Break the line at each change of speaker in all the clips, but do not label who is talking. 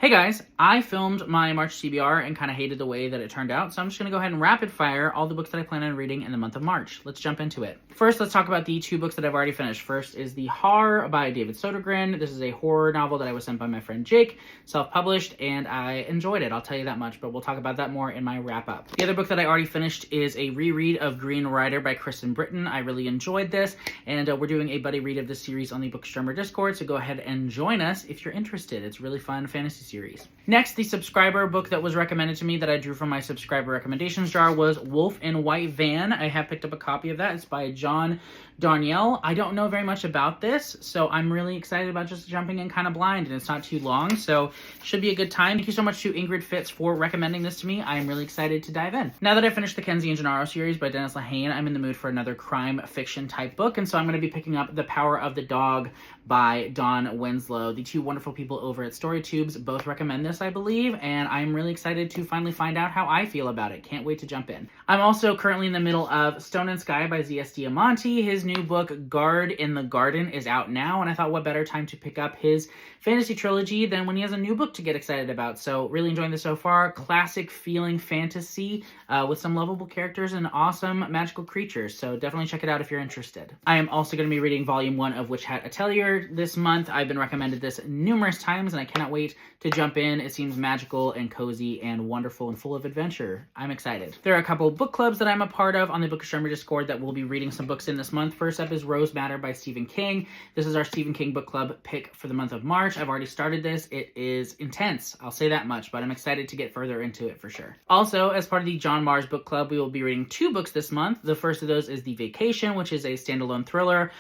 Hey guys, I filmed my March TBR and kind of hated the way that it turned out, so I'm just going to go ahead and rapid fire all the books that I plan on reading in the month of March. Let's jump into it. First, let's talk about the two books that I've already finished. First is The Har by David Sodergren. This is a horror novel that I was sent by my friend Jake, self-published, and I enjoyed it. I'll tell you that much, but we'll talk about that more in my wrap-up. The other book that I already finished is a reread of Green Rider by Kristen Britton. I really enjoyed this, and we're doing a buddy read of this series on the Bookstreamer Discord, so go ahead and join us if you're interested. It's a really fun fantasy series. Next, the subscriber book that was recommended to me that I drew from my subscriber recommendations jar was Wolf in White Van. I have picked up a copy of that. It's by John Darnielle. I don't know very much about this, so I'm really excited about just jumping in kind of blind, and it's not too long, so should be a good time. Thank you so much to Ingrid Fitz for recommending this to me. I'm really excited to dive in. Now that I finished the Kenzie and Gennaro series by Dennis Lehane, I'm in the mood for another crime fiction type book, and so I'm going to be picking up The Power of the Dog by Dawn Winslow. The two wonderful people over at StoryTubes both recommend this, I believe, and I'm really excited to finally find out how I feel about it. Can't wait to jump in. I'm also currently in the middle of Stone and Sky by Z.S. Diamante. His new book, Guard in the Garden, is out now, and I thought what better time to pick up his fantasy trilogy than when he has a new book to get excited about. So really enjoying this so far. Classic feeling fantasy with some lovable characters and awesome magical creatures. So definitely check it out if you're interested. I am also going to be reading Volume 1 of Witch Hat Atelier this month. I've been recommended this numerous times, and I cannot wait to jump in. It seems magical and cozy and wonderful and full of adventure. I'm excited. There are a couple book clubs that I'm a part of on the Bookstreamer Discord that we'll be reading some books in this month. First up is Rose Matter by Stephen King. This is our Stephen King book club pick for the month of March. I've already started this. It is intense, I'll say that much, but I'm excited to get further into it for sure. Also, as part of the John Mars book club, we will be reading two books this month. The first of those is The Vacation, which is a standalone thriller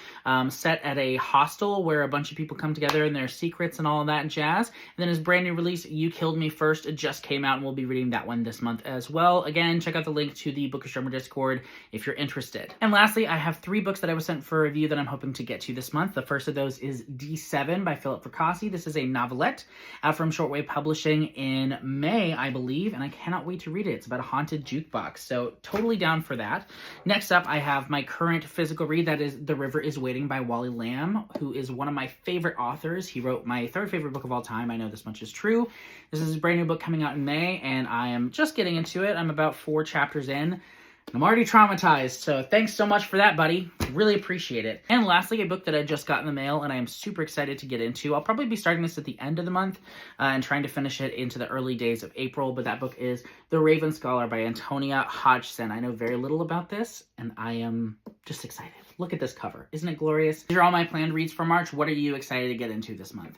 set at a hostel where a bunch of people come together and their secrets and all of that jazz. And then his brand new release, You Killed Me First, it just came out, and we'll be reading that one this month as well. Again, check out the link to the Bookstreamer Discord if you're interested. And lastly, I have three books that I was sent for review that I'm hoping to get to this month. The first of those is D7 by Philip Fracassi. This is a novelette out from Shortwave Publishing in May, I believe, and I cannot wait to read it. It's about a haunted jukebox, so totally down for that. Next up, I have my current physical read, that is The River is Waiting by Wally Lamb, who is one of my favorite authors. He wrote my third favorite book of all time. I know this much is true. This is a brand new book coming out in May, and I am just getting into it. I'm about 4 chapters in. I'm already traumatized, so thanks so much for that, buddy. Really appreciate it. And lastly, a book that I just got in the mail and I am super excited to get into. I'll probably be starting this at the end of the month and trying to finish it into the early days of April, but that book is The Raven Scholar by Antonia Hodgson. I know very little about this, and I am just excited. Look at this cover. Isn't it glorious? These are all my planned reads for March. What are you excited to get into this month?